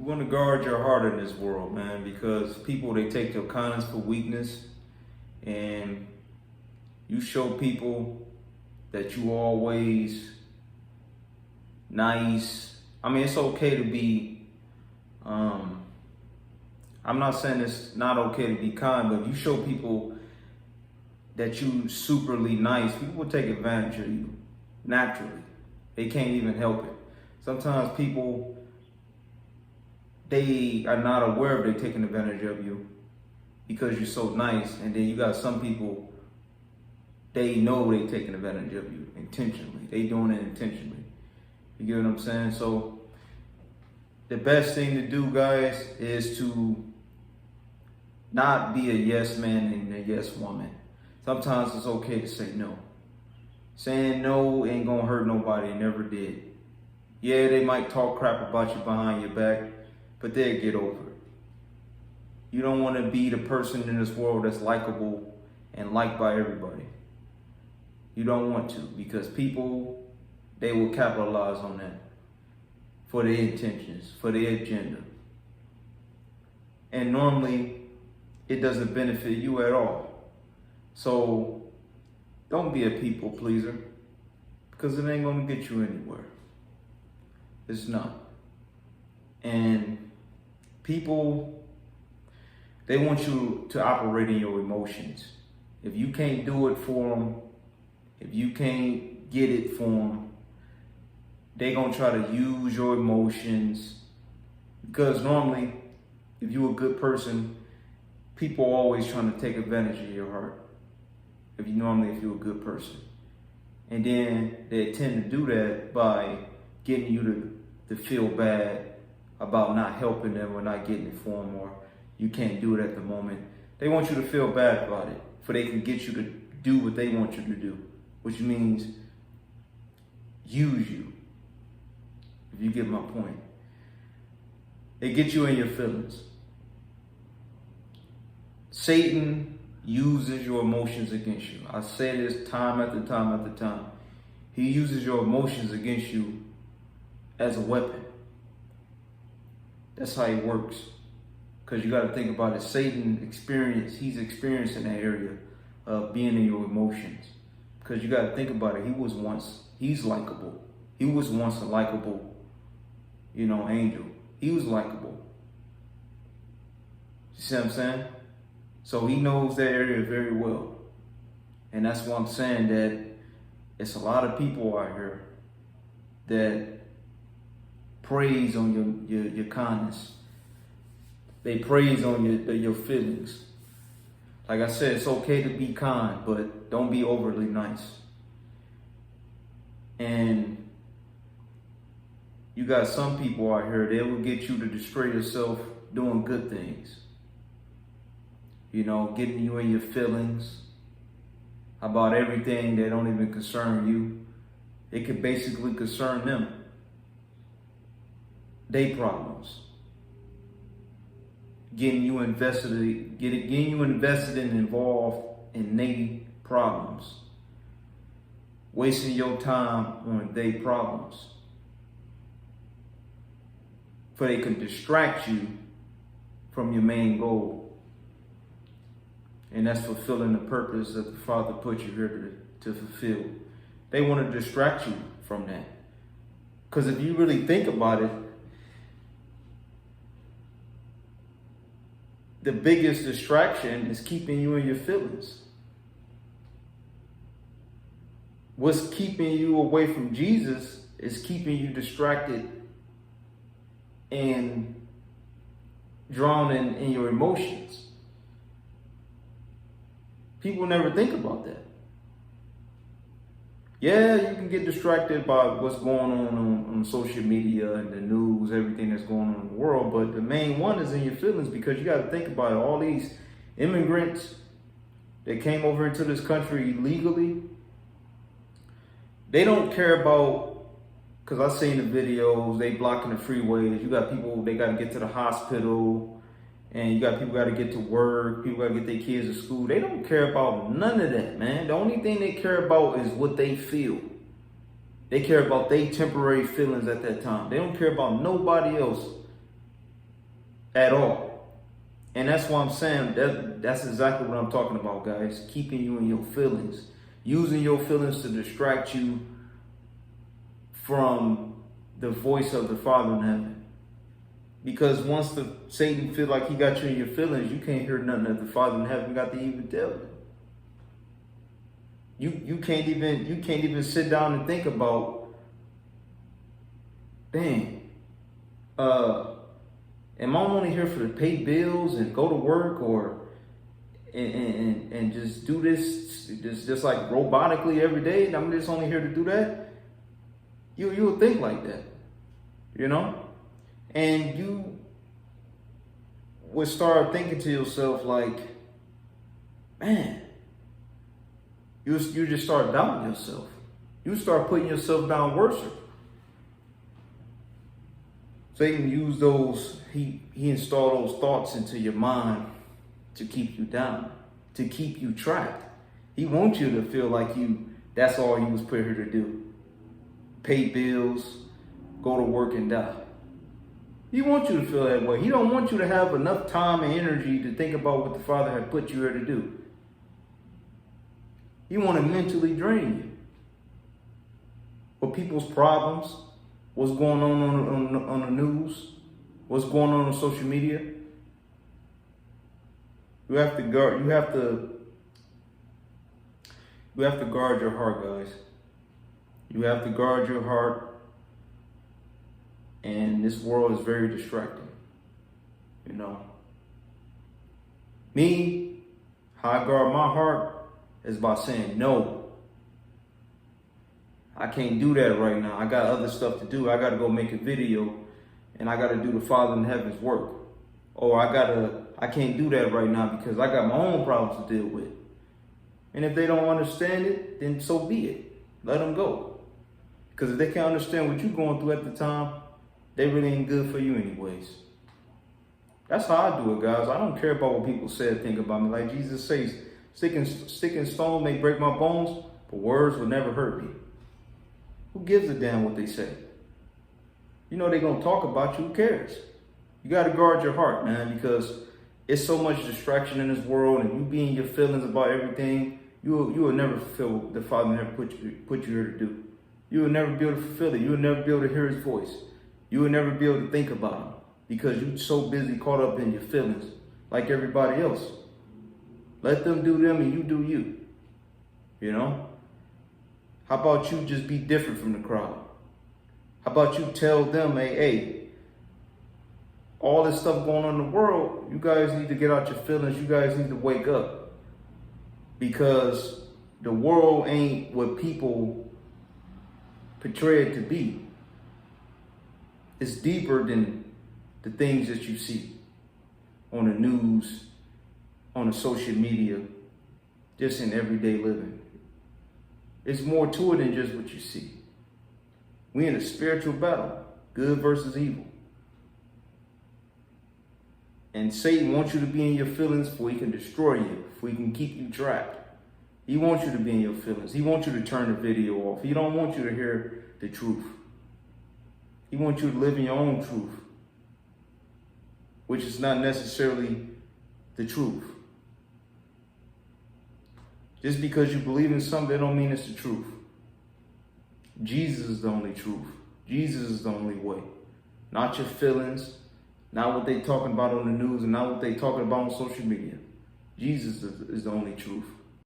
You want to guard your heart in this world, man, because people, they take your kindness for weakness, and you show people that you always nice. I mean, it's okay to be, I'm not saying it's not okay to be kind, but if you show people that you superly nice, people will take advantage of you naturally. They can't even help it. Sometimes people, they are not aware of they're taking advantage of you because you're so nice. And then you got some people, they know they're taking advantage of you intentionally. They doing it intentionally. You get what I'm saying? So the best thing to do, guys, is to not be a yes man and a yes woman. Sometimes it's okay to say no. Saying no ain't gonna hurt nobody, it never did. Yeah, they might talk crap about you behind your back, but they'll get over it. You don't want to be the person in this world that's likable and liked by everybody. You don't want to, because people, they will capitalize on that for their intentions, for their agenda. And normally, it doesn't benefit you at all. So don't be a people pleaser, because it ain't going to get you anywhere. It's not. And people, they want you to operate in your emotions. If you can't do it for them, if you can't get it for them, they're going to try to use your emotions. Because normally, if you're a good person, people are always trying to take advantage of your heart. If you're a good person. And then they tend to do that by getting you to feel bad about not helping them or not getting it for them, or you can't do it at the moment. They want you to feel bad about it, for they can get you to do what they want you to do, which means use you, if you get my point. They get you in your feelings. Satan uses your emotions against you. I say this time after time after time. He uses your emotions against you as a weapon. That's how he works. Because you got to think about it. He's experiencing that area of being in your emotions. Because you got to think about it. He's likable. He was once a likable, angel. He was likable. You see what I'm saying? So he knows that area very well. And that's why I'm saying that it's a lot of people out here that praise on your kindness. They praise on your feelings. Like I said, it's okay to be kind, but don't be overly nice. And you got some people out here, they will get you to destroy yourself doing good things. Getting you in your feelings about everything that don't even concern you. It could basically concern them. They problems. Getting you invested and involved in they problems. Wasting your time on they problems. For they can distract you from your main goal. And that's fulfilling the purpose that the Father put you here to fulfill. They want to distract you from that. Because if you really think about it, the biggest distraction is keeping you in your feelings. What's keeping you away from Jesus is keeping you distracted and drawn in your emotions. People never think about that. Yeah, you can get distracted by what's going on social media and the news, everything that's going on in the world, but the main one is in your feelings, because you got to think about it. All these immigrants that came over into this country illegally, they don't care about, because I've seen the videos, they blocking the freeways. You got people, they got to get to the hospital. And you got people got to get to work, people got to get their kids to school. They don't care about none of that, man. The only thing they care about is what they feel. They care about their temporary feelings at that time. They don't care about nobody else. at all. And that's why I'm saying that's exactly what I'm talking about, guys. Keeping you in your feelings. Using your feelings to distract you from the voice of the Father in heaven. Because once Satan feel like he got you in your feelings, you can't hear nothing that the Father in heaven got to even tell you. You can't even sit down and think about, dang, am I only here for to pay bills and go to work, or and just do this just like robotically every day? I'm just only here to do that. You would think like that, you know, and you would start thinking to yourself like, man, you just start doubting yourself. You start putting yourself down worse. Satan used those, he installed those thoughts into your mind to keep you down, to keep you trapped. He wants you to feel like that's all you was put here to do. Pay bills, go to work and die. He wants you to feel that way. He don't want you to have enough time and energy to think about what the Father had put you here to do. He want to mentally drain you. But people's problems, what's going on the news, what's going on social media, you have to guard your heart, guys. You have to guard your heart. And this world is very distracting. You know. Me, how I guard my heart is by saying no. I can't do that right now. I got other stuff to do. I got to go make a video and I got to do the Father in heaven's work. Or I can't do that right now because I got my own problems to deal with. And if they don't understand it, then so be it. Let them go. Because if they can't understand what you're going through at the time, they really ain't good for you anyways. That's how I do it, guys. I don't care about what people say or think about me. Like Jesus says, stick and stone may break my bones, but words will never hurt me. Who gives a damn what they say? You know they're going to talk about you. Who cares? You got to guard your heart, man, because it's so much distraction in this world, and you be in your feelings about everything. You will never fulfill what the Father never put you here to do. You will never be able to fulfill it. You will never be able to hear His voice. You will never be able to think about Him because you're so busy caught up in your feelings like everybody else. Let them do them and you do you. You know? How about you just be different from the crowd? How about you tell them, hey, all this stuff going on in the world, you guys need to get out your feelings. You guys need to wake up. Because the world ain't what people portray it to be. It's deeper than the things that you see on the news, on the social media, just in everyday living. It's more to it than just what you see. We're in a spiritual battle, good versus evil. And Satan wants you to be in your feelings before he can destroy you, before he can keep you trapped. He wants you to be in your feelings. He wants you to turn the video off. He don't want you to hear the truth. He wants you to live in your own truth, which is not necessarily the truth. Just because you believe in something, that don't mean it's the truth. Jesus is the only truth. Jesus is the only way. Not your feelings, not what they talking about on the news, and not what they talking about on social media. Jesus is the only truth.